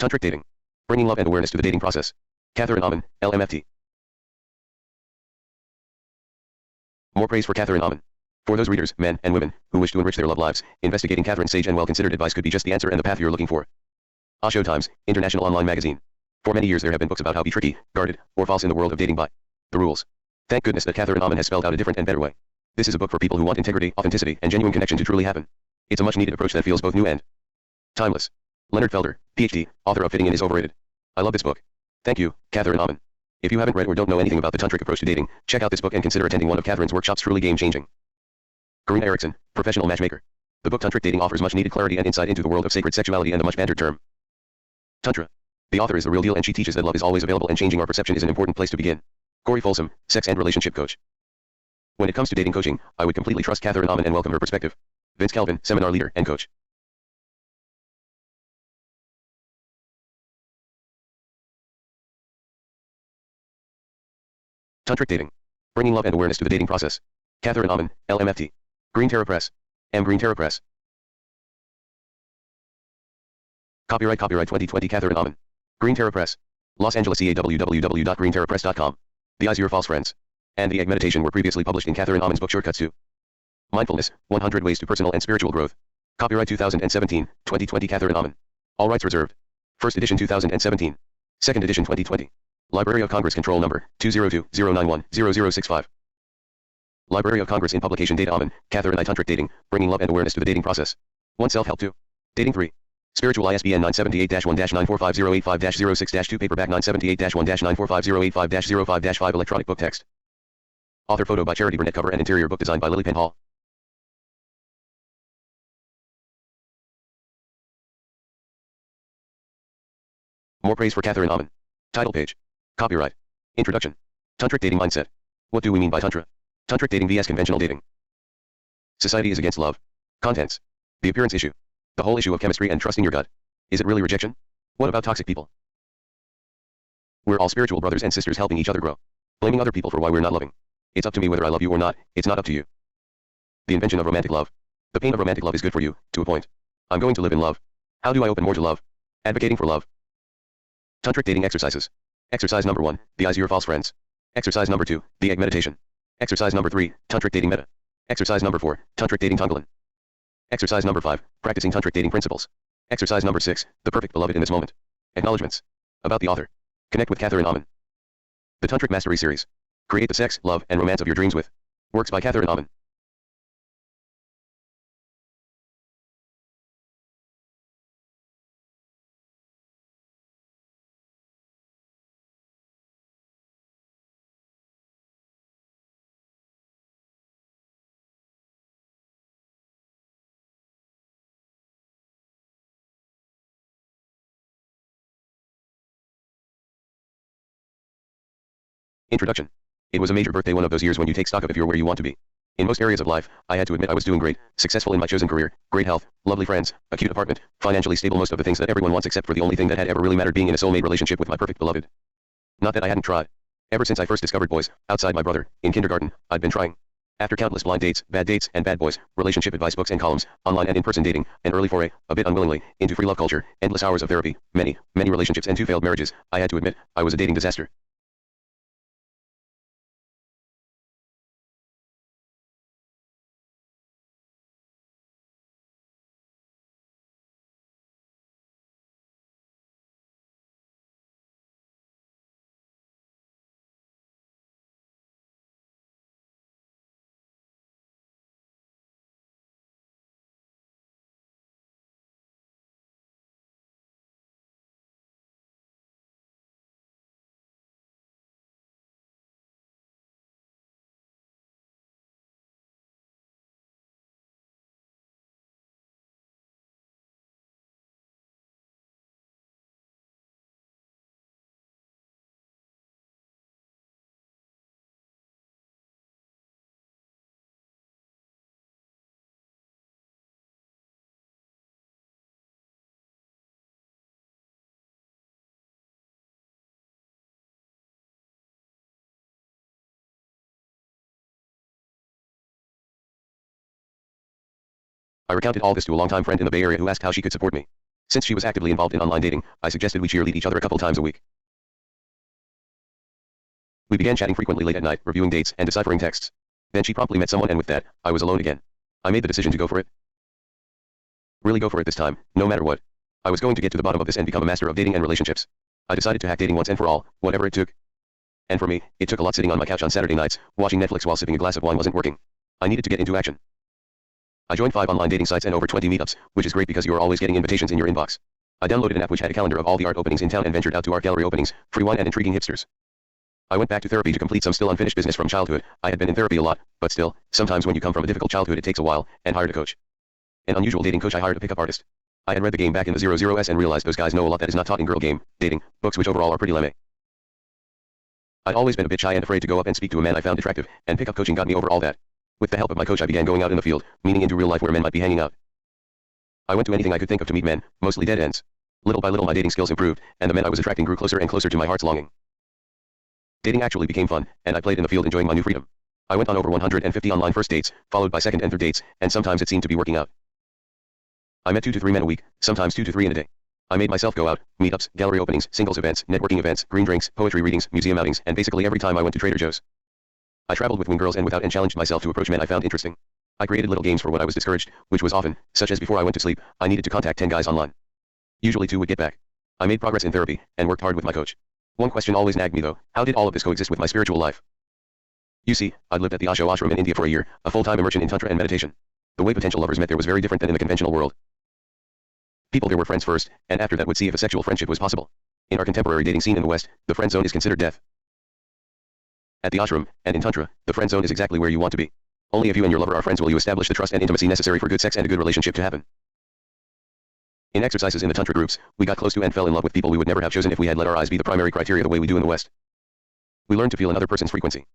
Tantric dating. Bringing love and awareness to the dating process. Catherine Amon, LMFT. More praise for Catherine Amon. For those readers, men and women, who wish to enrich their love lives, investigating Catherine's sage and well-considered advice could be just the answer and the path you're looking for. Osho Times, international online magazine. For many years there have been books about how to be tricky, guarded, or false in the world of dating by the rules. Thank goodness that Catherine Amon has spelled out a different and better way. This is a book for people who want integrity, authenticity, and genuine connection to truly happen. It's a much-needed approach that feels both new and timeless. Leonard Felder, PhD, author of Fitting In is Overrated. I love this book. Thank you, Catherine Amon. If you haven't read or don't know anything about the tantric approach to dating, check out this book and consider attending one of Catherine's workshops. Truly game-changing. Karina Erickson, professional matchmaker. The book Tantric Dating offers much-needed clarity and insight into the world of sacred sexuality and the much-bantered term Tantra. The author is the real deal and she teaches that love is always available and changing our perception is an important place to begin. Corey Folsom, sex and relationship coach. When it comes to dating coaching, I would completely trust Catherine Amon and welcome her perspective. Vince Calvin, seminar leader and coach. Tantric dating. Bringing love and awareness to the dating process. Catherine Amon, LMFT. Green Terra Press. M. Green Terra Press. Copyright 2020 Catherine Amon. Green Terra Press. Los Angeles CA www.greenterrapress.com. The Eyes Your False Friends. And the Egg Meditation were previously published in Catherine Amon's book Shortcuts to Mindfulness, 100 Ways to Personal and Spiritual Growth. Copyright 2017, 2020 Catherine Amon. All rights reserved. First edition 2017. Second edition 2020. Library of Congress Control Number, 202-091-0065. Library of Congress in Publication Data Amon, Catherine I. Tantric Dating, Bringing Love and Awareness to the Dating Process. 1 Self-Help 2. Dating 3. Spiritual ISBN 978-1-945085-06-2 Paperback 978-1-945085-05-5 Electronic book text. Author photo by Charity Burnett. Cover and interior book design by Lily Penn Hall. More praise for Catherine Amon. Title page. Copyright. Introduction. Tantric dating mindset. What do we mean by Tantra? Tantric dating vs conventional dating. Society is against love. Contents. The appearance issue. The whole issue of chemistry and trusting your gut. Is it really rejection? What about toxic people? We're all spiritual brothers and sisters helping each other grow. Blaming other people for why we're not loving. It's up to me whether I love you or not, it's not up to you. The invention of romantic love. The pain of romantic love is good for you, to a point. I'm going to live in love. How do I open more to love? Advocating for love. Tantric dating exercises. Exercise number 1, the Eyes Your False Friends. Exercise number 2, the Egg Meditation. Exercise number 3, Tantric dating meta. Exercise number 4, Tantric dating Tonglen. Exercise number 5, practicing Tantric dating principles. Exercise number 6, the perfect beloved in this moment. Acknowledgements. About the author. Connect with Catherine Amon. The Tantric Mastery Series. Create the sex, love, and romance of your dreams with. Works by Catherine Amon. Introduction. It was a major birthday, one of those years when you take stock of if you're where you want to be. In most areas of life, I had to admit I was doing great, successful in my chosen career, great health, lovely friends, a cute apartment, financially stable, most of the things that everyone wants except for the only thing that had ever really mattered, being in a soulmate relationship with my perfect beloved. Not that I hadn't tried. Ever since I first discovered boys, outside my brother, in kindergarten, I'd been trying. After countless blind dates, and bad boys, relationship advice books and columns, online and in-person dating, an early foray, a bit unwillingly, into free love culture, endless hours of therapy, many relationships and 2 failed marriages, I had to admit, I was a dating disaster. I recounted all this to a longtime friend in the Bay Area who asked how she could support me. Since she was actively involved in online dating, I suggested we cheerlead each other a couple times a week. We began chatting frequently late at night, reviewing dates and deciphering texts. Then she promptly met someone, and with that, I was alone again. I made the decision to go for it. Really go for it this time, no matter what. I was going to get to the bottom of this and become a master of dating and relationships. I decided to hack dating once and for all, whatever it took. And for me, it took a lot. Sitting on my couch on Saturday nights, watching Netflix while sipping a glass of wine wasn't working. I needed to get into action. I joined 5 online dating sites and over 20 meetups, which is great because you are always getting invitations in your inbox. I downloaded an app which had a calendar of all the art openings in town and ventured out to art gallery openings, free wine and intriguing hipsters. I went back to therapy to complete some still unfinished business from childhood. I had been in therapy a lot, but still, sometimes when you come from a difficult childhood it takes a while, and hired a coach. An unusual dating coach. I hired a pickup artist. I had read the game back in the 00s and realized those guys know a lot that is not taught in girl game, dating, books, which overall are pretty lame. I'd always been a bit shy and afraid to go up and speak to a man I found attractive, and pickup coaching got me over all that. With the help of my coach I began going out in the field, meaning into real life where men might be hanging out. I went to anything I could think of to meet men, mostly dead ends. Little by little my dating skills improved, and the men I was attracting grew closer and closer to my heart's longing. Dating actually became fun, and I played in the field enjoying my new freedom. I went on over 150 online first dates, followed by second and third dates, and sometimes it seemed to be working out. I met 2 to 3 men a week, sometimes 2 to 3 in a day. I made myself go out, meetups, gallery openings, singles events, networking events, green drinks, poetry readings, museum outings, and basically every time I went to Trader Joe's. I traveled with wing girls and without and challenged myself to approach men I found interesting. I created little games for when I was discouraged, which was often, such as before I went to sleep, I needed to contact 10 guys online. Usually 2 would get back. I made progress in therapy, and worked hard with my coach. One question always nagged me though: how did all of this coexist with my spiritual life? You see, I'd lived at the Osho ashram in India for a year, a full-time immersion in Tantra and meditation. The way potential lovers met there was very different than in the conventional world. People there were friends first, and after that would see if a sexual friendship was possible. In our contemporary dating scene in the West, the friend zone is considered death. At the ashram, and in Tantra, the friend zone is exactly where you want to be. Only if you and your lover are friends will you establish the trust and intimacy necessary for good sex and a good relationship to happen. In exercises in the Tantra groups, we got close to and fell in love with people we would never have chosen if we had let our eyes be the primary criteria the way we do in the West. We learned to feel another person's frequency.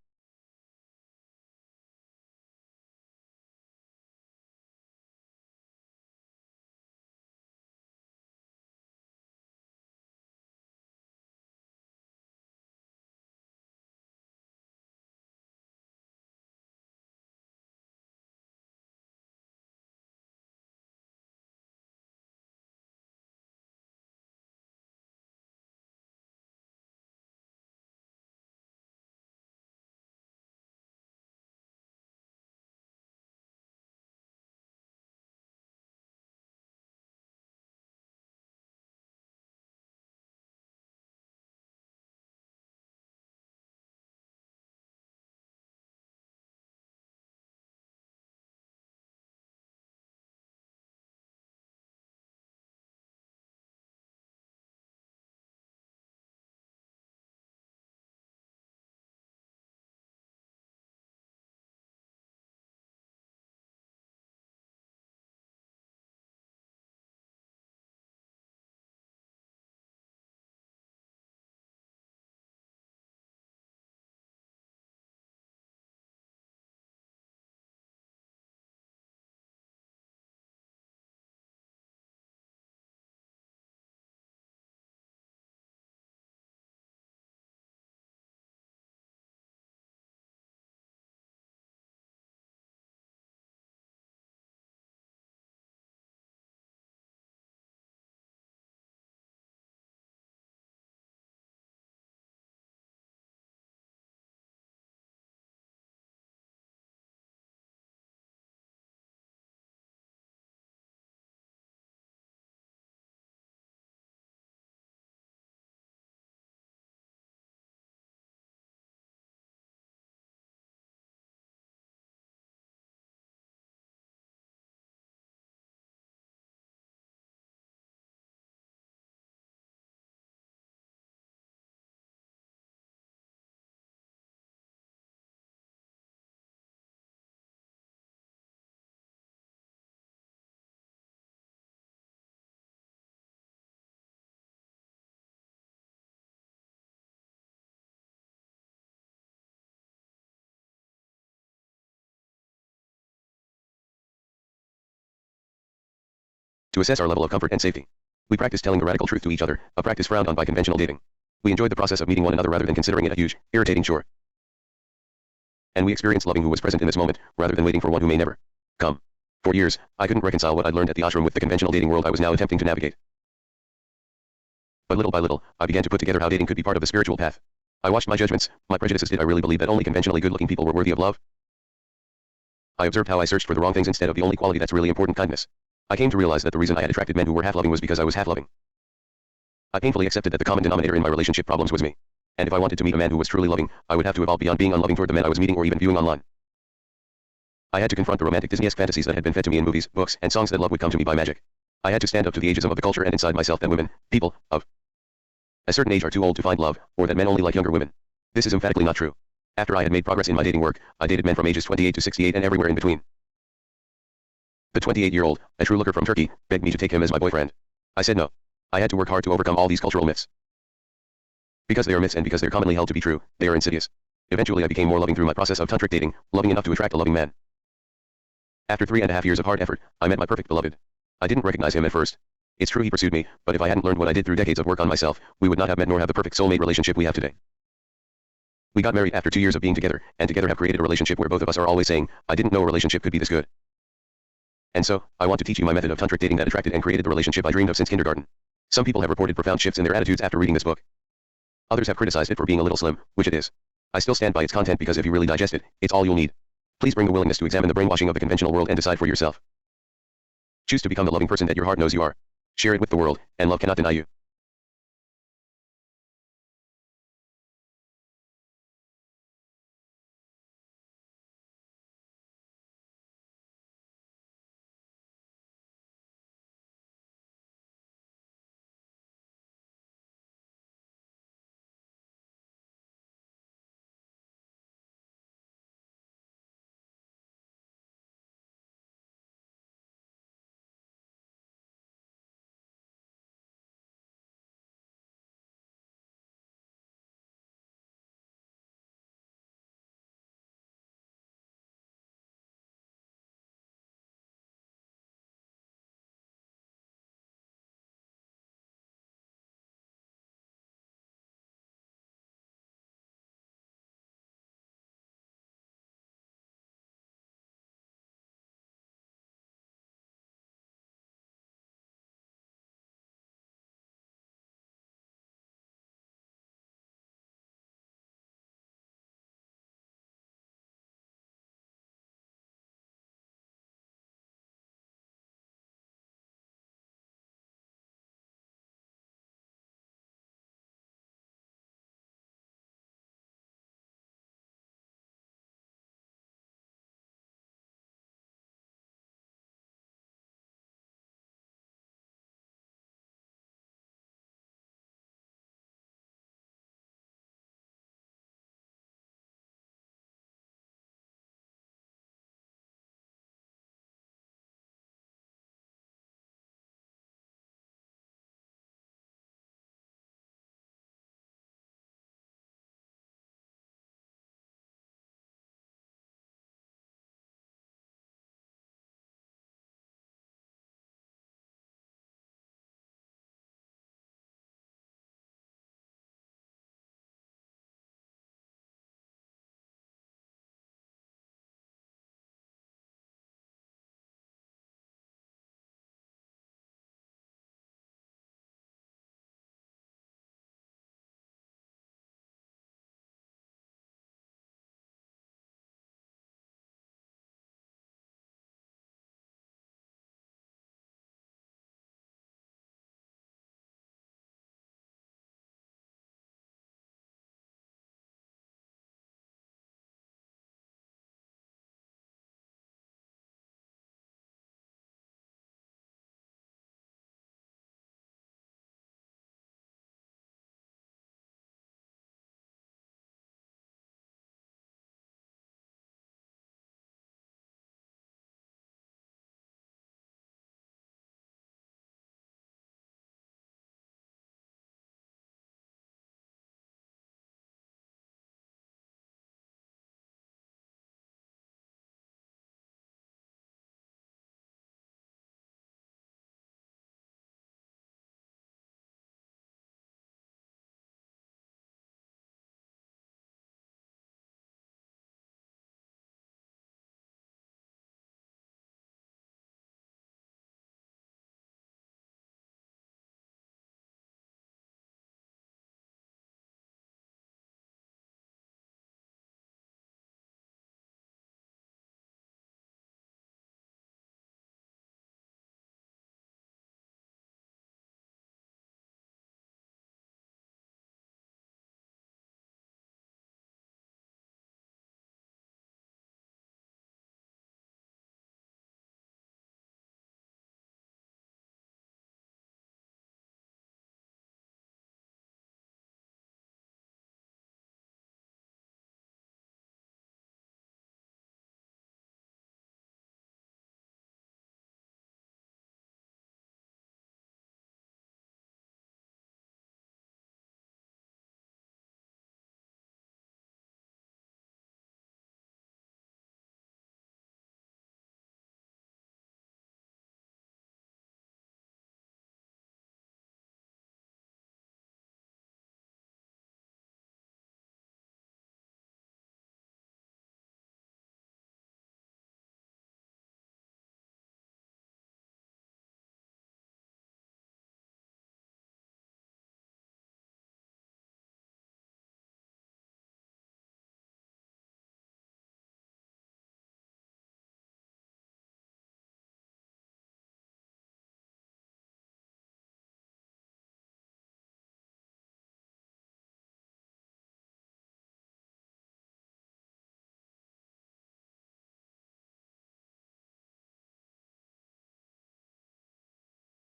To assess our level of comfort and safety, we practiced telling the radical truth to each other, a practice frowned on by conventional dating. We enjoyed the process of meeting one another rather than considering it a huge, irritating chore. And we experienced loving who was present in this moment, rather than waiting for one who may never come. For years, I couldn't reconcile what I'd learned at the ashram with the conventional dating world I was now attempting to navigate. But little by little, I began to put together how dating could be part of the spiritual path. I watched my judgments, my prejudices. Did I really believe that only conventionally good-looking people were worthy of love? I observed how I searched for the wrong things instead of the only quality that's really important, kindness. I came to realize that the reason I had attracted men who were half-loving was because I was half-loving. I painfully accepted that the common denominator in my relationship problems was me. And if I wanted to meet a man who was truly loving, I would have to evolve beyond being unloving toward the men I was meeting or even viewing online. I had to confront the romantic Disney-esque fantasies that had been fed to me in movies, books, and songs that love would come to me by magic. I had to stand up to the ageism of the culture and inside myself that women, people, of a certain age are too old to find love, or that men only like younger women. This is emphatically not true. After I had made progress in my dating work, I dated men from ages 28 to 68 and everywhere in between. The 28-year-old, a true looker from Turkey, begged me to take him as my boyfriend. I said no. I had to work hard to overcome all these cultural myths. Because they are myths and because they're commonly held to be true, they are insidious. Eventually I became more loving through my process of tantric dating, loving enough to attract a loving man. After 3.5 years of hard effort, I met my perfect beloved. I didn't recognize him at first. It's true he pursued me, but if I hadn't learned what I did through decades of work on myself, we would not have met nor have the perfect soulmate relationship we have today. We got married after 2 years of being together, and together have created a relationship where both of us are always saying, I didn't know a relationship could be this good. And so, I want to teach you my method of tantric dating that attracted and created the relationship I dreamed of since kindergarten. Some people have reported profound shifts in their attitudes after reading this book. Others have criticized it for being a little slim, which it is. I still stand by its content because if you really digest it, it's all you'll need. Please bring the willingness to examine the brainwashing of the conventional world and decide for yourself. Choose to become the loving person that your heart knows you are. Share it with the world, and love cannot deny you.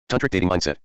Tantric dating mindset.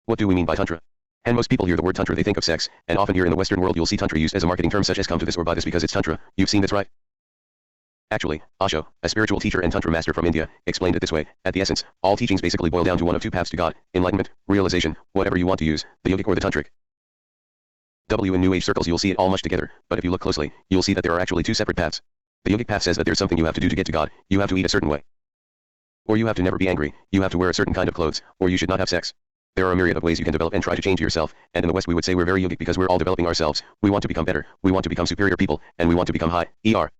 What do we mean by Tantra? And most people hear the word Tantra, they think of sex, and often here in the Western world you'll see Tantra used as a marketing term such as come to this or buy this because it's Tantra. You've seen this, right? Actually, Osho, a spiritual teacher and Tantra master from India, explained it this way: at the essence, all teachings basically boil down to one of two paths to God: enlightenment, realization, whatever you want to use, the yogic or the tantric. In New Age circles you'll see it all mushed together, but if you look closely, you'll see that there are actually two separate paths. The yogic path says that there's something you have to do to get to God: you have to eat a certain way. Or you have to never be angry, you have to wear a certain kind of clothes, or you should not have sex. There are a myriad of ways you can develop and try to change yourself, and in the West we would say we're very yogic because we're all developing ourselves, we want to become better, we want to become superior people, and we want to become high, ER.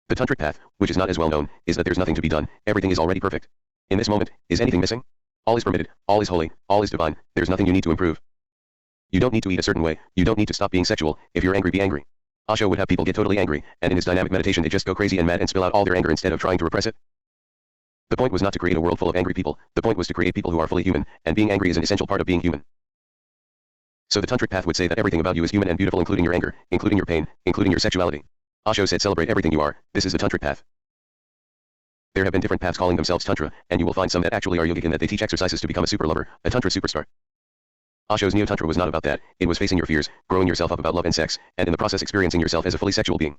The tantric path, which is not as well known, is that there's nothing to be done, everything is already perfect. In this moment, is anything missing? All is permitted, all is holy, all is divine, there's nothing you need to improve. You don't need to eat a certain way, you don't need to stop being sexual, if you're angry be angry. Osho would have people get totally angry, and in his dynamic meditation they just go crazy and mad and spill out all their anger instead of trying to repress it. The point was not to create a world full of angry people, the point was to create people who are fully human, and being angry is an essential part of being human. So the tantric path would say that everything about you is human and beautiful, including your anger, including your pain, including your sexuality. Osho said celebrate everything you are, this is the tantric path. There have been different paths calling themselves Tantra, and you will find some that actually are yogic in that they teach exercises to become a super lover, a Tantra superstar. Osho's Neo-Tantra was not about that, it was facing your fears, growing yourself up about love and sex, and in the process experiencing yourself as a fully sexual being.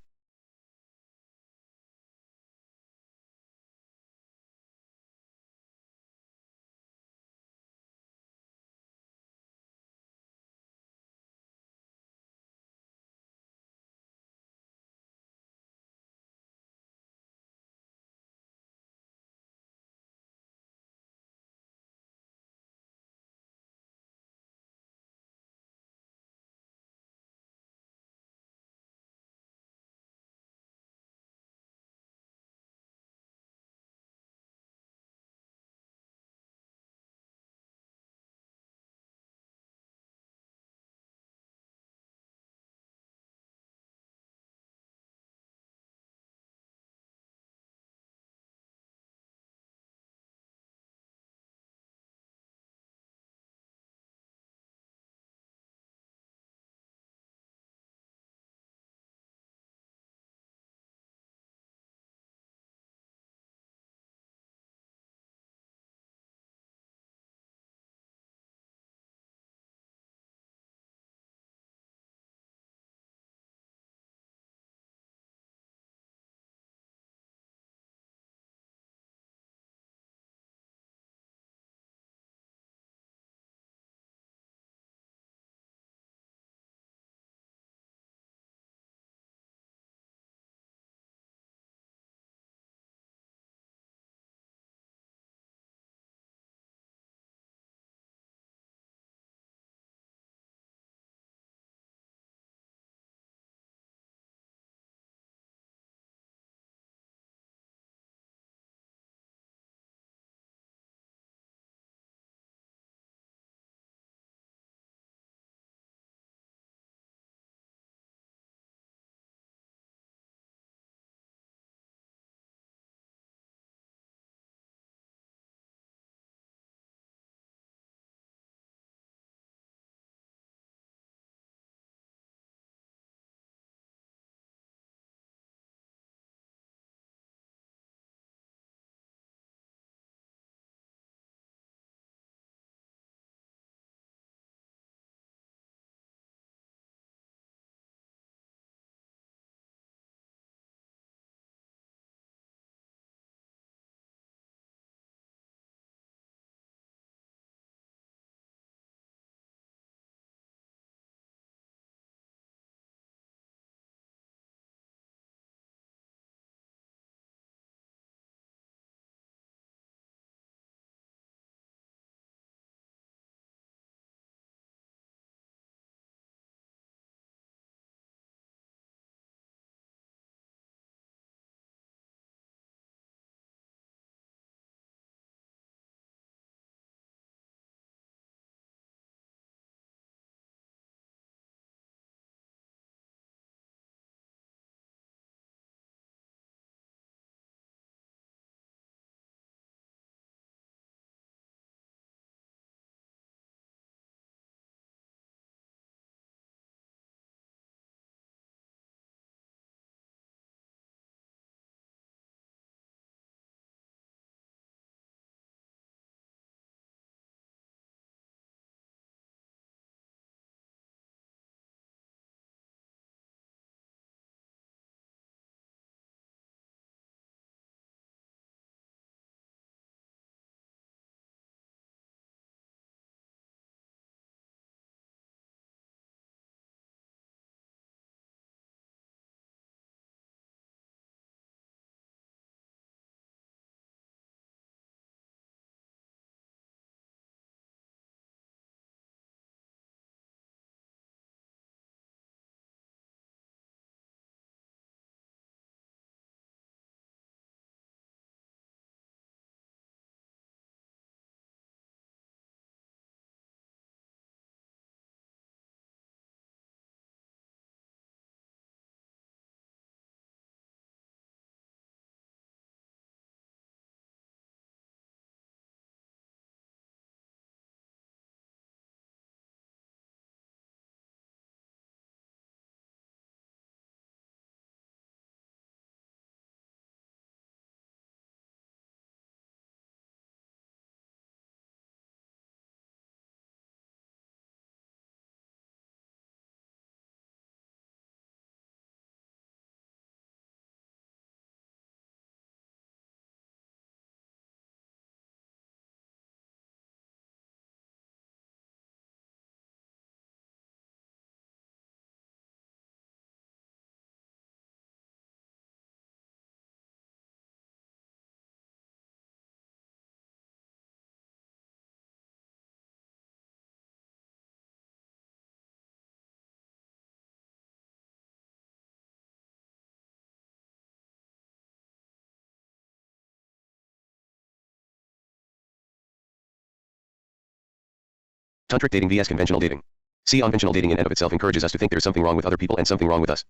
Tantric dating vs conventional dating. See, conventional dating in and of itself encourages us to think there's something wrong with other people and something wrong with us.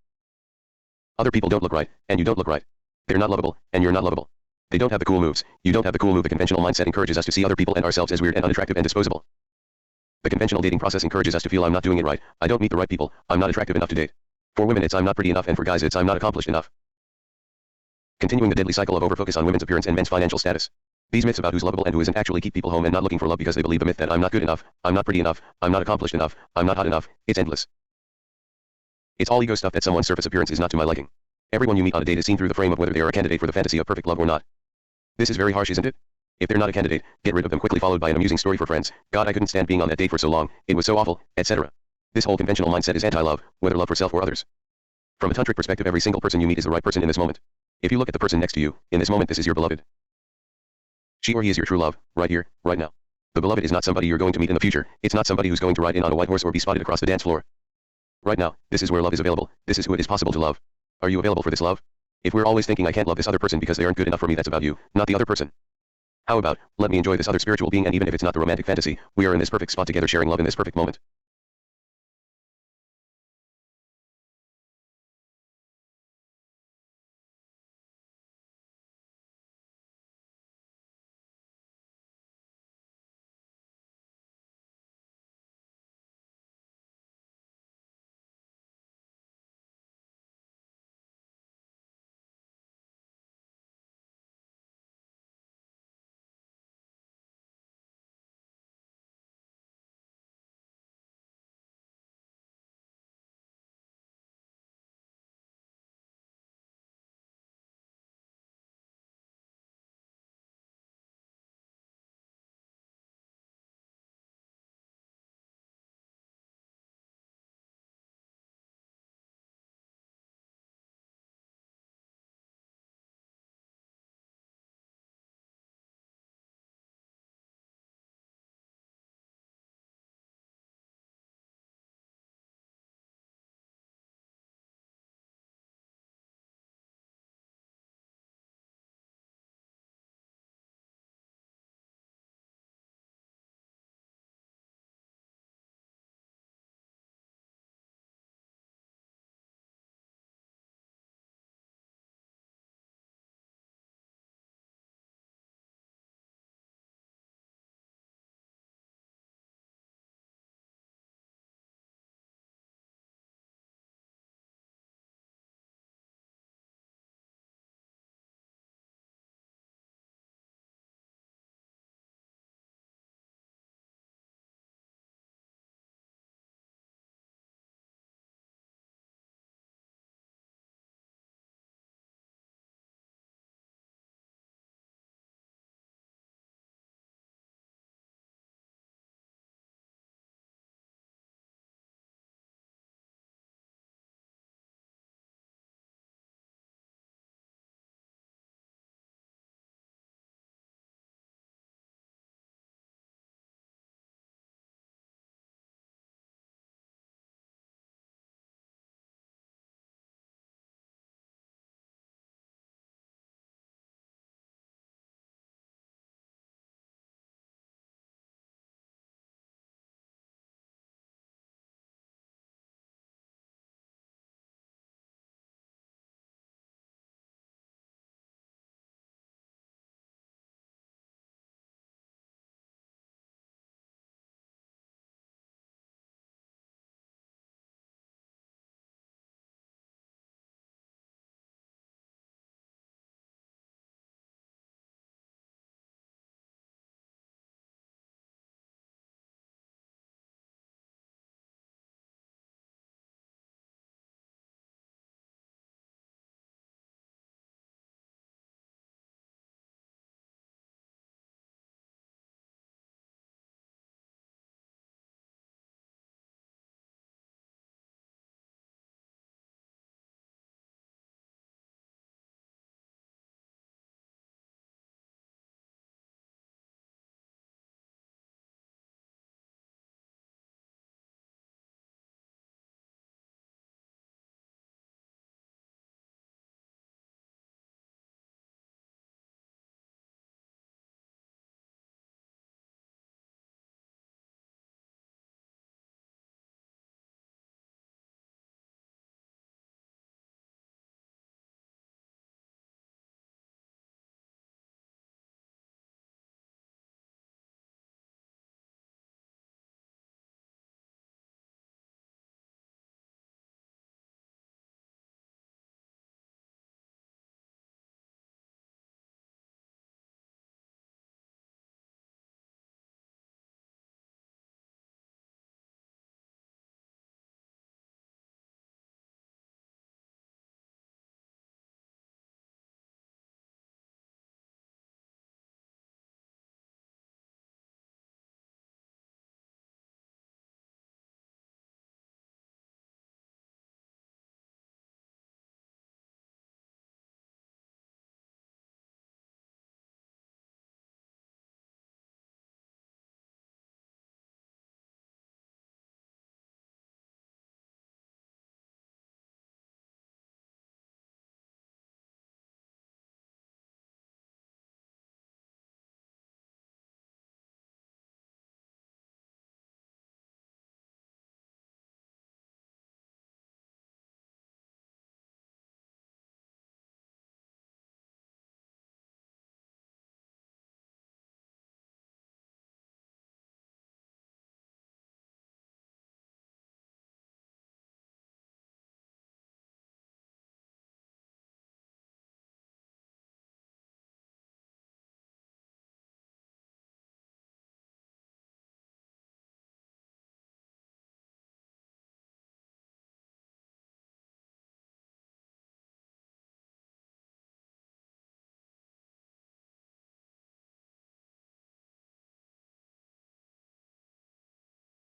Other people don't look right, and you don't look right. They're not lovable, and you're not lovable. They don't have the cool moves, you don't have the cool move. The conventional mindset encourages us to see other people and ourselves as weird and unattractive and disposable. The conventional dating process encourages us to feel I'm not doing it right, I don't meet the right people, I'm not attractive enough to date. For women it's I'm not pretty enough, and for guys it's I'm not accomplished enough. Continuing the deadly cycle of overfocus on women's appearance and men's financial status. These myths about who's lovable and who isn't actually keep people home and not looking for love because they believe the myth that I'm not good enough, I'm not pretty enough, I'm not accomplished enough, I'm not hot enough. It's endless. It's all ego stuff that someone's surface appearance is not to my liking. Everyone you meet on a date is seen through the frame of whether they are a candidate for the fantasy of perfect love or not. This is very harsh, isn't it? If they're not a candidate, get rid of them quickly, followed by an amusing story for friends. God, I couldn't stand being on that date for so long, it was so awful, etc. This whole conventional mindset is anti-love, whether love for self or others. From a tantric perspective, every single person you meet is the right person in this moment. If you look at the person next to you, in this moment this is your beloved. She or he is your true love, right here, right now. The beloved is not somebody you're going to meet in the future, it's not somebody who's going to ride in on a white horse or be spotted across the dance floor. Right now, this is where love is available, this is who it is possible to love. Are you available for this love? If we're always thinking I can't love this other person because they aren't good enough for me, that's about you, not the other person. How about, let me enjoy this other spiritual being, and even if it's not the romantic fantasy, we are in this perfect spot together sharing love in this perfect moment.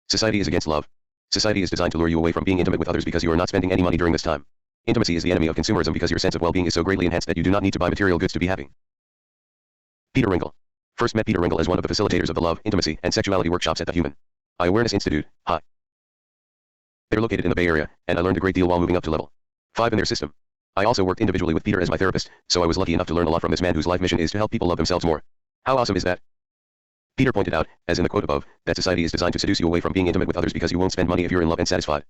Society is against love. Society is designed to lure you away from being intimate with others because you are not spending any money during this time. Intimacy is the enemy of consumerism because your sense of well-being is so greatly enhanced that you do not need to buy material goods to be happy. Peter Ringle. First met Peter Ringle as one of the facilitators of the love, intimacy, and sexuality workshops at the Human Awareness Institute. Hi. They're located in the Bay Area, and I learned a great deal while moving up to level 5 in their system. I also worked individually with Peter as my therapist, so I was lucky enough to learn a lot from this man whose life mission is to help people love themselves more. How awesome is that? Peter pointed out, as in the quote above, that society is designed to seduce you away from being intimate with others because you won't spend money if you're in love and satisfied.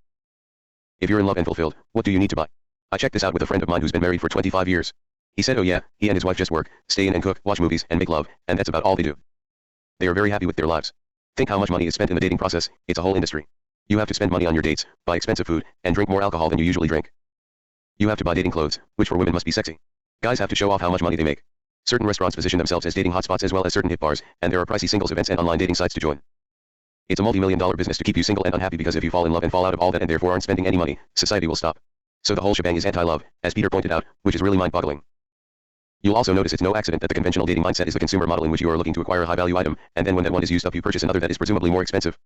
If you're in love and fulfilled, what do you need to buy? I checked this out with a friend of mine who's been married for 25 years. He said, oh yeah, he and his wife just work, stay in and cook, watch movies, and make love, and that's about all they do. They are very happy with their lives. Think how much money is spent in the dating process, it's a whole industry. You have to spend money on your dates, buy expensive food, and drink more alcohol than you usually drink. You have to buy dating clothes, which for women must be sexy. Guys have to show off how much money they make. Certain restaurants position themselves as dating hotspots as well as certain hip bars, and there are pricey singles events and online dating sites to join. It's a multi-million-dollar business to keep you single and unhappy because if you fall in love and fall out of all that and therefore aren't spending any money, society will stop. So the whole shebang is anti-love, as Peter pointed out, which is really mind-boggling. You'll also notice it's no accident that the conventional dating mindset is the consumer model in which you are looking to acquire a high-value item, and then when that one is used up you purchase another that is presumably more expensive.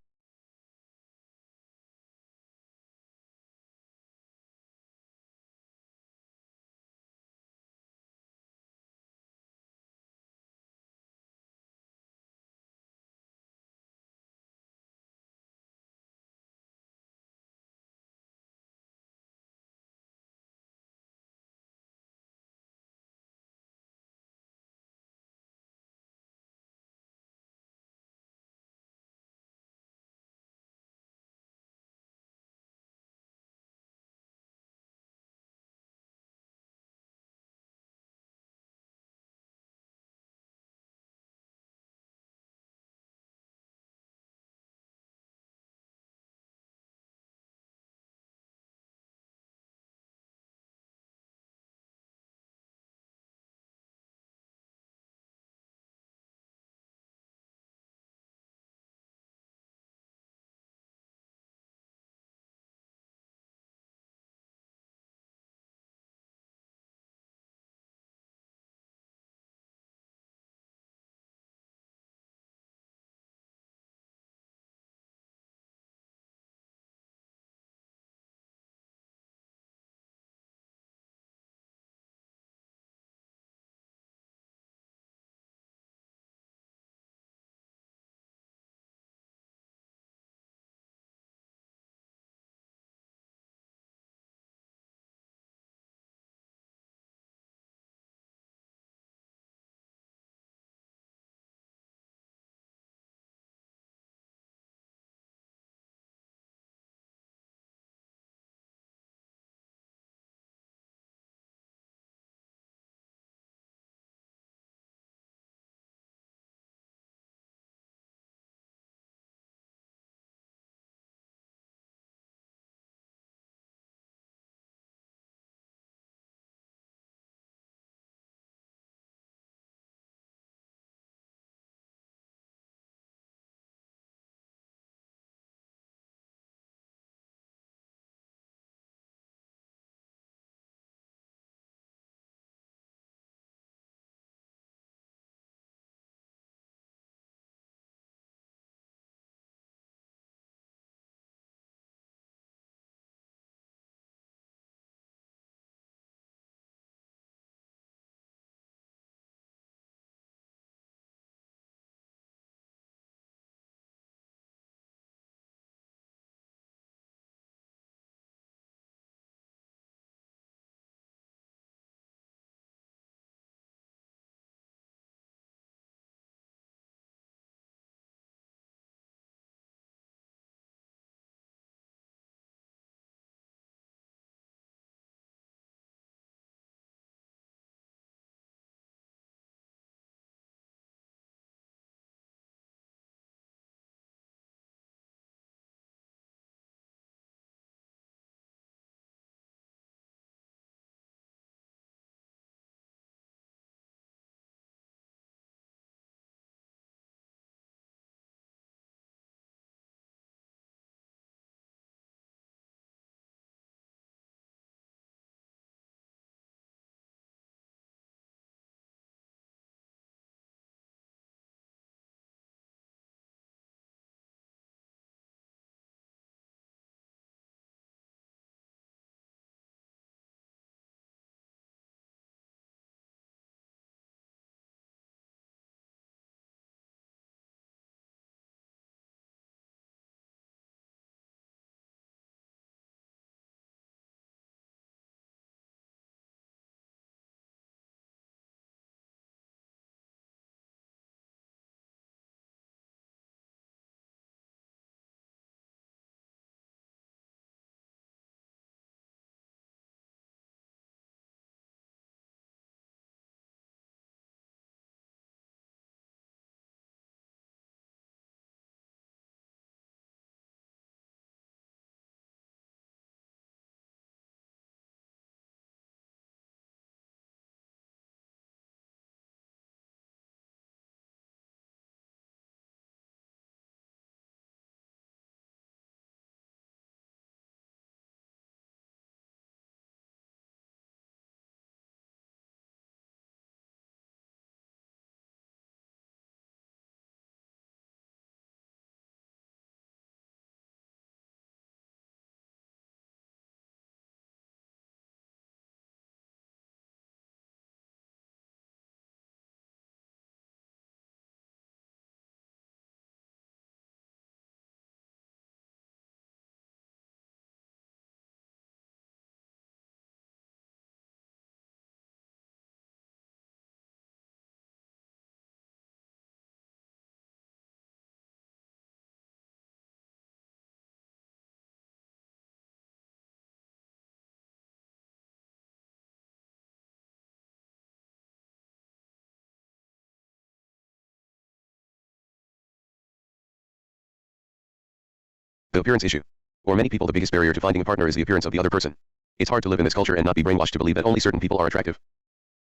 The appearance issue. For many people, the biggest barrier to finding a partner is the appearance of the other person. It's hard to live in this culture and not be brainwashed to believe that only certain people are attractive.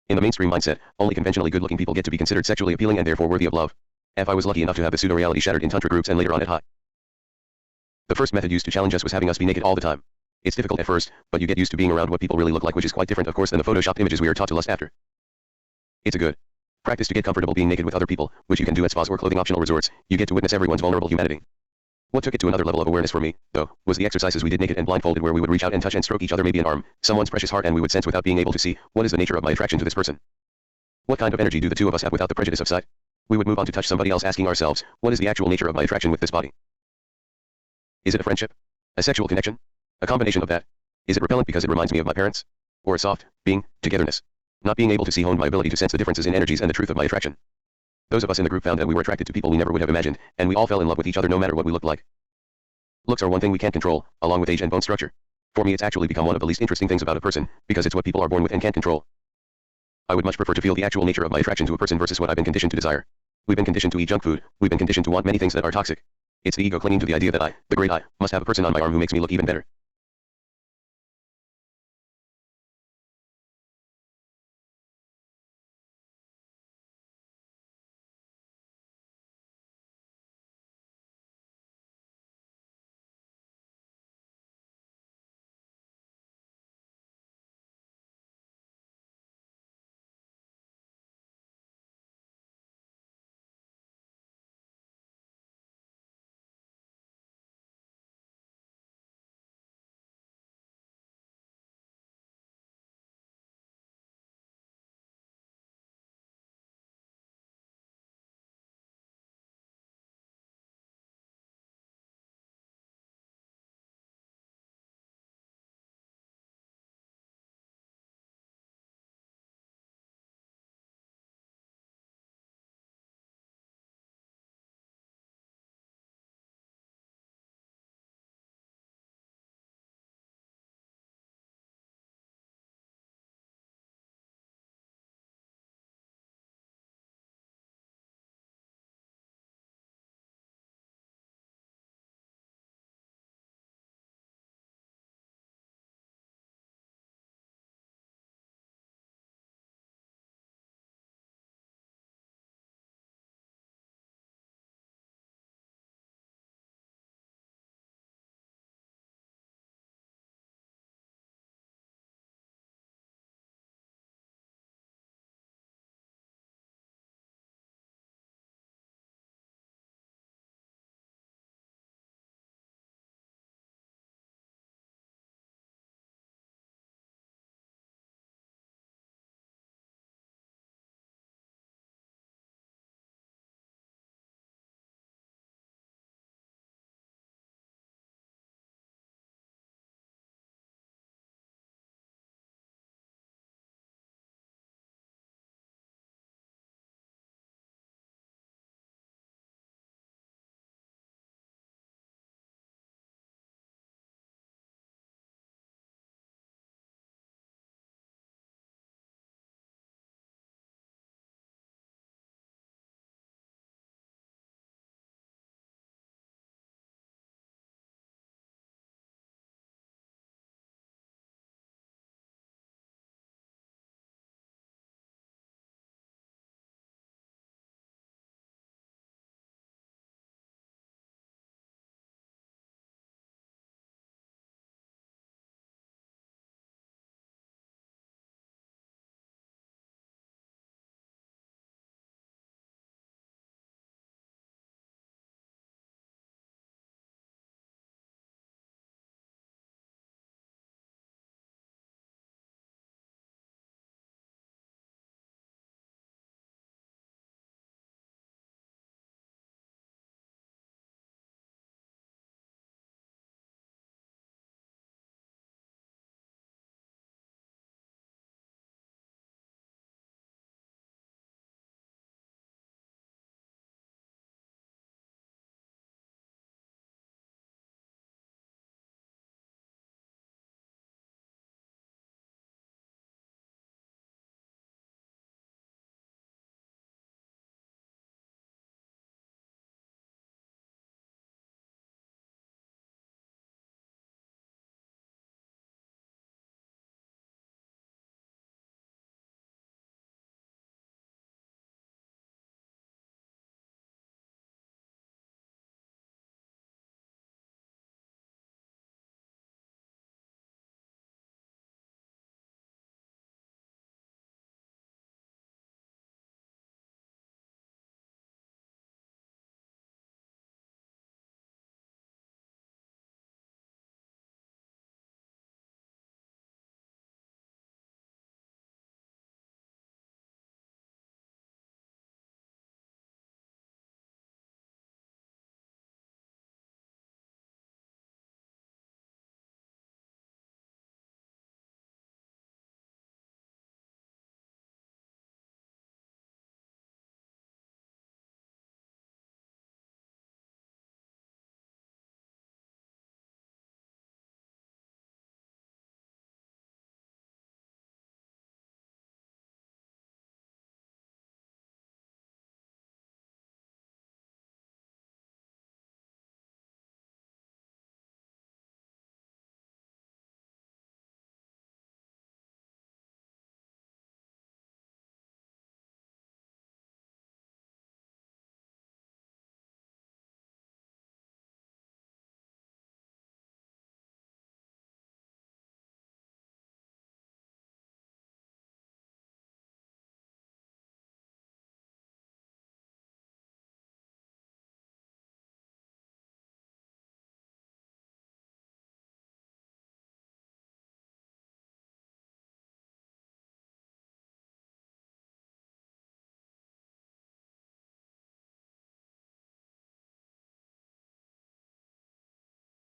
In the mainstream mindset, only conventionally good-looking people get to be considered sexually appealing and therefore worthy of love. If I was lucky enough to have the pseudo-reality shattered in Tantric groups and later on at high. The first method used to challenge us was having us be naked all the time. It's difficult at first, but you get used to being around what people really look like, which is quite different of course than the photoshopped images we are taught to lust after. It's a good practice to get comfortable being naked with other people, which you can do at spas or clothing optional resorts. You get to witness everyone's vulnerable humanity. What took it to another level of awareness for me, though, was the exercises we did naked and blindfolded where we would reach out and touch and stroke each other, maybe an arm, someone's precious heart, and we would sense without being able to see, what is the nature of my attraction to this person? What kind of energy do the two of us have without the prejudice of sight? We would move on to touch somebody else, asking ourselves, what is the actual nature of my attraction with this body? Is it a friendship? A sexual connection? A combination of that? Is it repellent because it reminds me of my parents? Or a soft, being, togetherness? Not being able to see honed my ability to sense the differences in energies and the truth of my attraction. Those of us in the group found that we were attracted to people we never would have imagined, and we all fell in love with each other no matter what we looked like. Looks are one thing we can't control, along with age and bone structure. For me, it's actually become one of the least interesting things about a person, because it's what people are born with and can't control. I would much prefer to feel the actual nature of my attraction to a person versus what I've been conditioned to desire. We've been conditioned to eat junk food, we've been conditioned to want many things that are toxic. It's the ego clinging to the idea that I, the great I, must have a person on my arm who makes me look even better.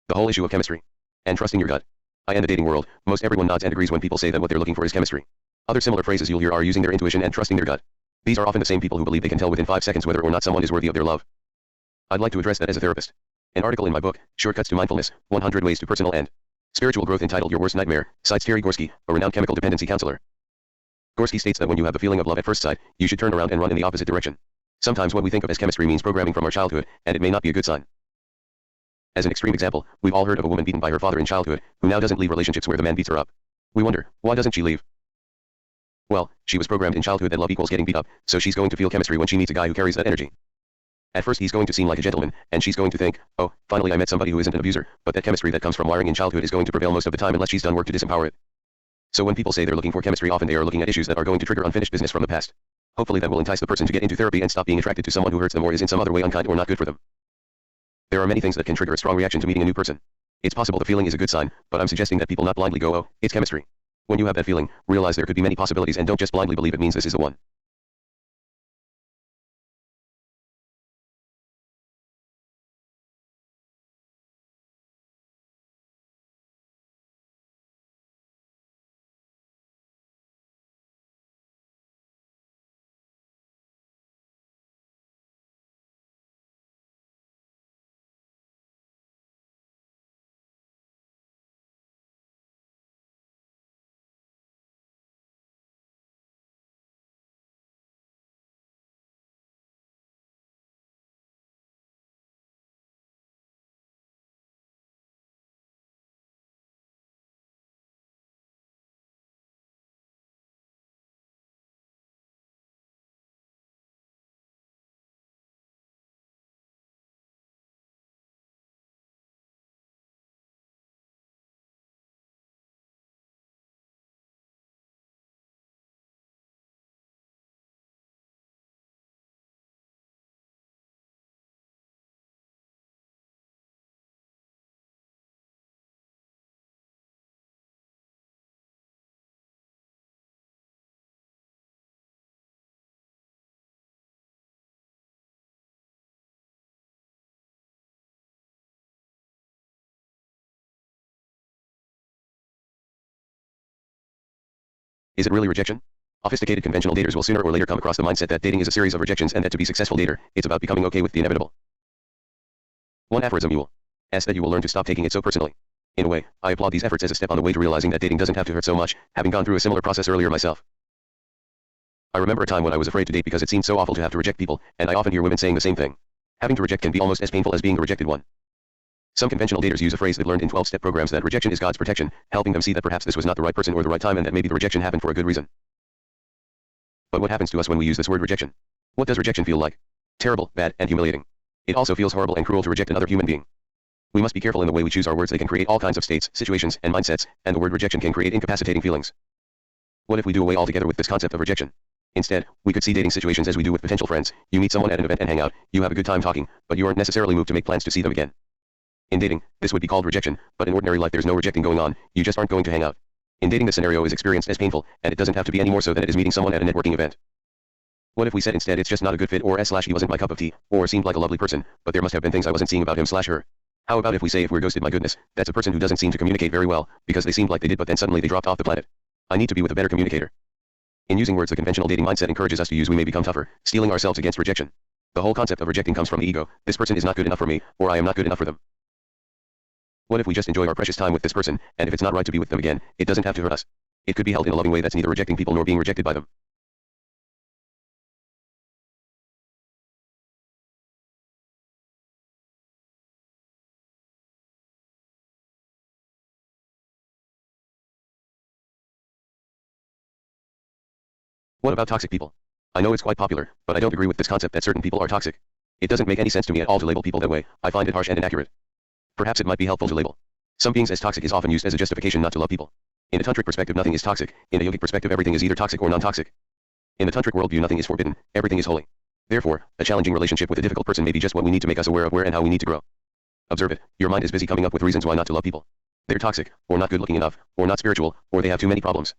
The whole issue of chemistry. And trusting your gut. In the dating world, most everyone nods and agrees when people say that what they're looking for is chemistry. Other similar phrases you'll hear are using their intuition and trusting their gut. These are often the same people who believe they can tell within 5 seconds whether or not someone is worthy of their love. I'd like to address that as a therapist. An article in my book, Shortcuts to Mindfulness, 100 Ways to Personal and Spiritual Growth entitled Your Worst Nightmare, cites Terry Gorski, a renowned chemical dependency counselor. Gorski states that when you have the feeling of love at first sight, you should turn around and run in the opposite direction. Sometimes what we think of as chemistry means programming from our childhood, and it may not be a good sign. As an extreme example, we've all heard of a woman beaten by her father in childhood, who now doesn't leave relationships where the man beats her up. We wonder, why doesn't she leave? Well, she was programmed in childhood that love equals getting beat up, so she's going to feel chemistry when she meets a guy who carries that energy. At first he's going to seem like a gentleman, and she's going to think, oh, finally I met somebody who isn't an abuser, but that chemistry that comes from wiring in childhood is going to prevail most of the time unless she's done work to disempower it. So when people say they're looking for chemistry, often they are looking at issues that are going to trigger unfinished business from the past. Hopefully that will entice the person to get into therapy and stop being attracted to someone who hurts them or is in some other way unkind or not good for them. There are many things that can trigger a strong reaction to meeting a new person. It's possible the feeling is a good sign, but I'm suggesting that people not blindly go, oh, it's chemistry. When you have that feeling, realize there could be many possibilities and don't just blindly believe it means this is the one. Is it really rejection? Sophisticated conventional daters will sooner or later come across the mindset that dating is a series of rejections and that to be a successful dater, it's about becoming okay with the inevitable. One aphorism you will ask that you will learn to stop taking it so personally. In a way, I applaud these efforts as a step on the way to realizing that dating doesn't have to hurt so much, having gone through a similar process earlier myself. I remember a time when I was afraid to date because it seemed so awful to have to reject people, and I often hear women saying the same thing. Having to reject can be almost as painful as being the rejected one. Some conventional daters use a phrase they've learned in 12-step programs that rejection is God's protection, helping them see that perhaps this was not the right person or the right time and that maybe the rejection happened for a good reason. But what happens to us when we use this word rejection? What does rejection feel like? Terrible, bad, and humiliating. It also feels horrible and cruel to reject another human being. We must be careful in the way we choose our words. They can create all kinds of states, situations, and mindsets, and the word rejection can create incapacitating feelings. What if we do away altogether with this concept of rejection? Instead, we could see dating situations as we do with potential friends. You meet someone at an event and hang out, you have a good time talking, but you aren't necessarily moved to make plans to see them again. In dating, this would be called rejection, but in ordinary life there's no rejecting going on, you just aren't going to hang out. In dating the scenario is experienced as painful, and it doesn't have to be any more so than it is meeting someone at a networking event. What if we said instead it's just not a good fit or he wasn't my cup of tea, or seemed like a lovely person, but there must have been things I wasn't seeing about him/her. How about if we say if we're ghosted, my goodness, that's a person who doesn't seem to communicate very well, because they seemed like they did but then suddenly they dropped off the planet. I need to be with a better communicator. In using words, the conventional dating mindset encourages us to use we may become tougher, steeling ourselves against rejection. The whole concept of rejecting comes from the ego, this person is not good enough for me, or I am not good enough for them. What if we just enjoy our precious time with this person, and if it's not right to be with them again, it doesn't have to hurt us. It could be held in a loving way that's neither rejecting people nor being rejected by them. What about toxic people? I know it's quite popular, but I don't agree with this concept that certain people are toxic. It doesn't make any sense to me at all to label people that way. I find it harsh and inaccurate. Perhaps it might be helpful to label some beings as toxic is often used as a justification not to love people. In a tantric perspective, nothing is toxic. In a yogic perspective, everything is either toxic or non-toxic. In the tantric worldview, nothing is forbidden, everything is holy. Therefore, a challenging relationship with a difficult person may be just what we need to make us aware of where and how we need to grow. Observe it. Your mind is busy coming up with reasons why not to love people. They're toxic, or not good looking enough, or not spiritual, or they have too many problems.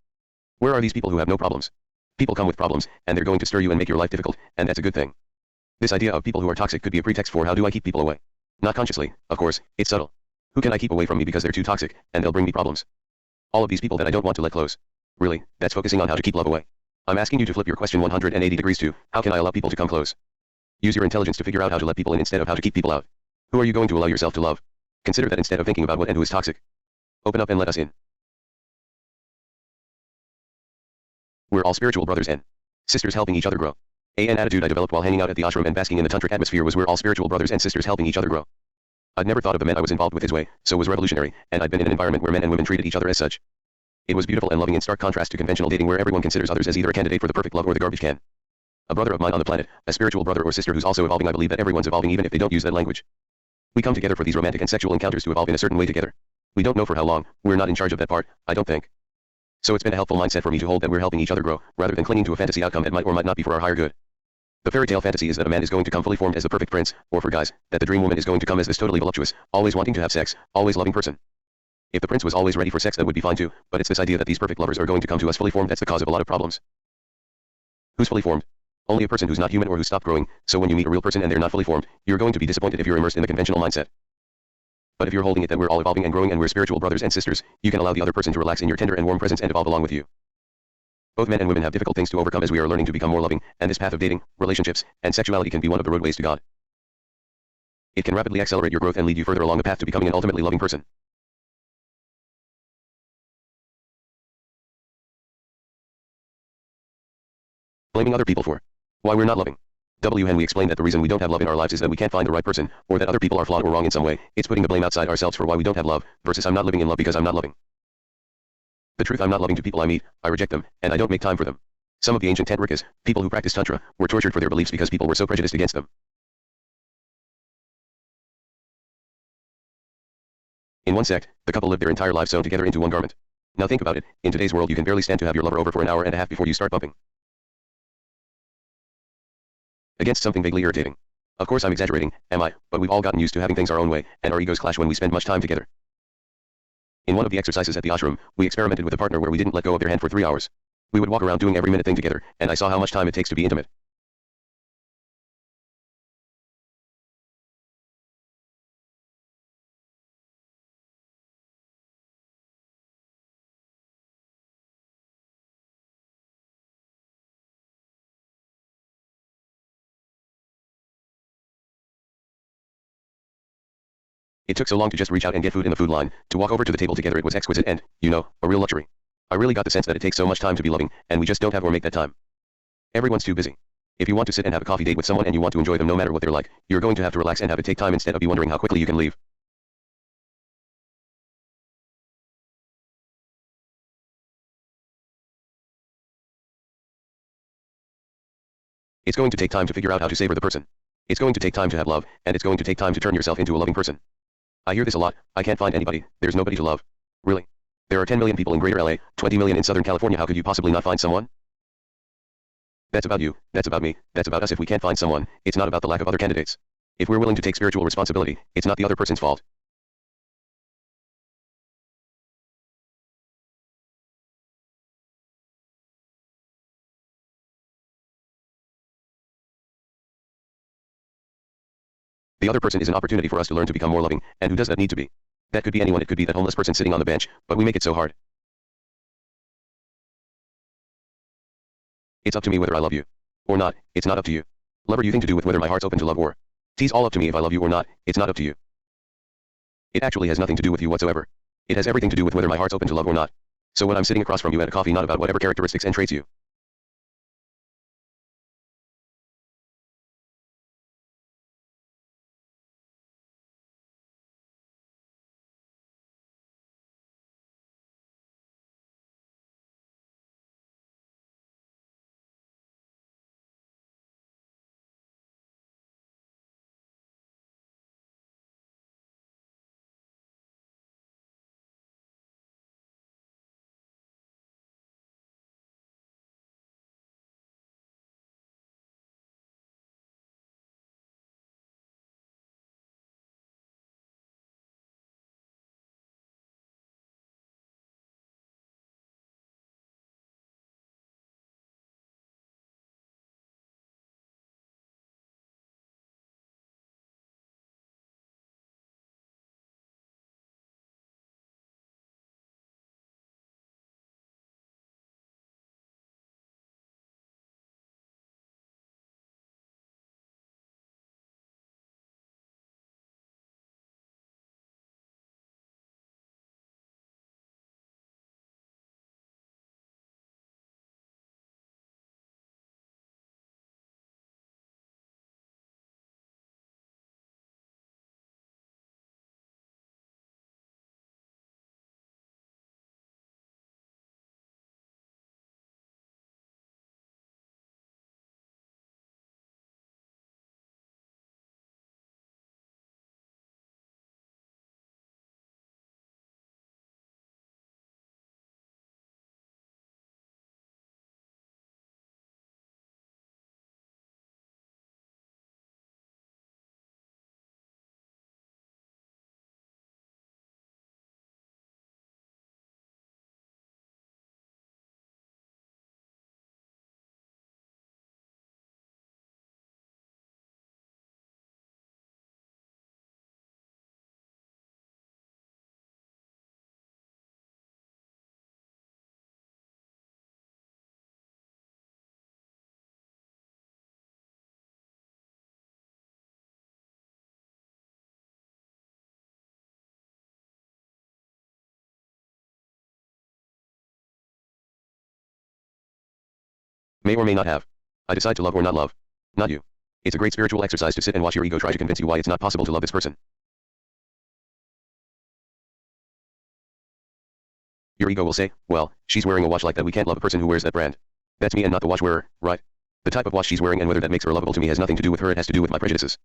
Where are these people who have no problems? People come with problems, and they're going to stir you and make your life difficult, and that's a good thing. This idea of people who are toxic could be a pretext for how do I keep people away. Not consciously, of course, it's subtle. Who can I keep away from me because they're too toxic, and they'll bring me problems? All of these people that I don't want to let close. Really, that's focusing on how to keep love away. I'm asking you to flip your question 180 degrees to, how can I allow people to come close? Use your intelligence to figure out how to let people in instead of how to keep people out. Who are you going to allow yourself to love? Consider that instead of thinking about what and who is toxic. Open up and let us in. We're all spiritual brothers and sisters helping each other grow. An attitude I developed while hanging out at the ashram and basking in the tantric atmosphere was we're all spiritual brothers and sisters helping each other grow. I'd never thought of the men I was involved with his way, so was revolutionary, and I'd been in an environment where men and women treated each other as such. It was beautiful and loving in stark contrast to conventional dating where everyone considers others as either a candidate for the perfect love or the garbage can. A brother of mine on the planet, a spiritual brother or sister who's also evolving. I believe that everyone's evolving even if they don't use that language. We come together for these romantic and sexual encounters to evolve in a certain way together. We don't know for how long, we're not in charge of that part, I don't think. So it's been a helpful mindset for me to hold that we're helping each other grow, rather than clinging to a fantasy outcome that might or might not be for our higher good. The fairy tale fantasy is that a man is going to come fully formed as the perfect prince, or for guys, that the dream woman is going to come as this totally voluptuous, always wanting to have sex, always loving person. If the prince was always ready for sex that would be fine too, but it's this idea that these perfect lovers are going to come to us fully formed that's the cause of a lot of problems. Who's fully formed? Only a person who's not human or who stopped growing, so when you meet a real person and they're not fully formed, you're going to be disappointed if you're immersed in the conventional mindset. But if you're holding it that we're all evolving and growing and we're spiritual brothers and sisters, you can allow the other person to relax in your tender and warm presence and evolve along with you. Both men and women have difficult things to overcome as we are learning to become more loving, and this path of dating, relationships, and sexuality can be one of the roadways to God. It can rapidly accelerate your growth and lead you further along the path to becoming an ultimately loving person. Blaming other people for why we're not loving. And we explained that the reason we don't have love in our lives is that we can't find the right person, or that other people are flawed or wrong in some way. It's putting the blame outside ourselves for why we don't have love, versus I'm not living in love because I'm not loving. The truth, I'm not loving to people I meet, I reject them, and I don't make time for them. Some of the ancient Tantrics, people who practiced Tantra, were tortured for their beliefs because people were so prejudiced against them. In one sect, the couple lived their entire lives sewn together into one garment. Now think about it, in today's world you can barely stand to have your lover over for an hour and a half before you start bumping against something vaguely irritating. Of course I'm exaggerating, am I, but we've all gotten used to having things our own way, and our egos clash when we spend much time together. In one of the exercises at the ashram, we experimented with a partner where we didn't let go of their hand for 3 hours. We would walk around doing every minute thing together, and I saw how much time it takes to be intimate. It took so long to just reach out and get food in the food line, to walk over to the table together. It was exquisite and, you know, a real luxury. I really got the sense that it takes so much time to be loving, and we just don't have or make that time. Everyone's too busy. If you want to sit and have a coffee date with someone and you want to enjoy them no matter what they're like, you're going to have to relax and have it take time instead of be wondering how quickly you can leave. It's going to take time to figure out how to savor the person. It's going to take time to have love, and it's going to take time to turn yourself into a loving person. I hear this a lot, I can't find anybody, there's nobody to love. Really? There are 10 million people in Greater LA, 20 million in Southern California, how could you possibly not find someone? That's about you, that's about me, that's about us. If we can't find someone, it's not about the lack of other candidates. If we're willing to take spiritual responsibility, it's not the other person's fault. The other person is an opportunity for us to learn to become more loving, and who does that need to be? That could be anyone, it could be that homeless person sitting on the bench, but we make it so hard. It's up to me whether I love you. Or not, it's not up to you. Love, are you thing to do with whether my heart's open to love or? T's all up to me if I love you or not, it's not up to you. It actually has nothing to do with you whatsoever. It has everything to do with whether my heart's open to love or not. So when I'm sitting across from you at a coffee, not about whatever characteristics and traits you May or may not have. I decide to love or not love. Not you. It's a great spiritual exercise to sit and watch your ego try to convince you why it's not possible to love this person. Your ego will say, well, she's wearing a watch like that, we can't love a person who wears that brand. That's me and not the watch wearer, right? The type of watch she's wearing and whether that makes her lovable to me has nothing to do with her, it has to do with my prejudices.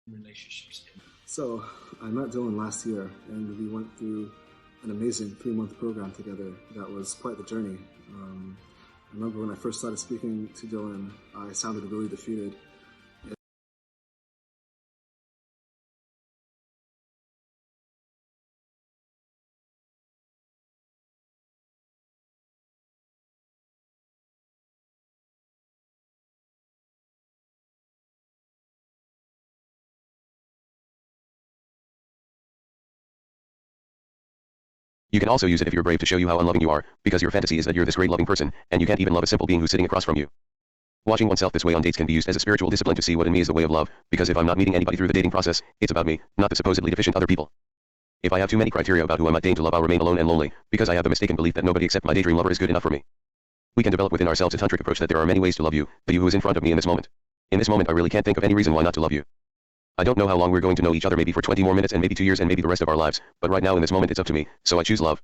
relationships. So I met Dylan last year, and we went through an amazing 3-month program together. That was quite the journey. I remember when I first started speaking to Dylan, I sounded really defeated. You can also use it if you're brave to show you how unloving you are, because your fantasy is that you're this great loving person, and you can't even love a simple being who's sitting across from you. Watching oneself this way on dates can be used as a spiritual discipline to see what in me is the way of love, because if I'm not meeting anybody through the dating process, it's about me, not the supposedly deficient other people. If I have too many criteria about who I might deign to love, I'll remain alone and lonely, because I have the mistaken belief that nobody except my daydream lover is good enough for me. We can develop within ourselves a tantric approach that there are many ways to love you, the you who is in front of me in this moment. In this moment I really can't think of any reason why not to love you. I don't know how long we're going to know each other, maybe for 20 more minutes and maybe 2 years and maybe the rest of our lives, but right now in this moment it's up to me, so I choose love.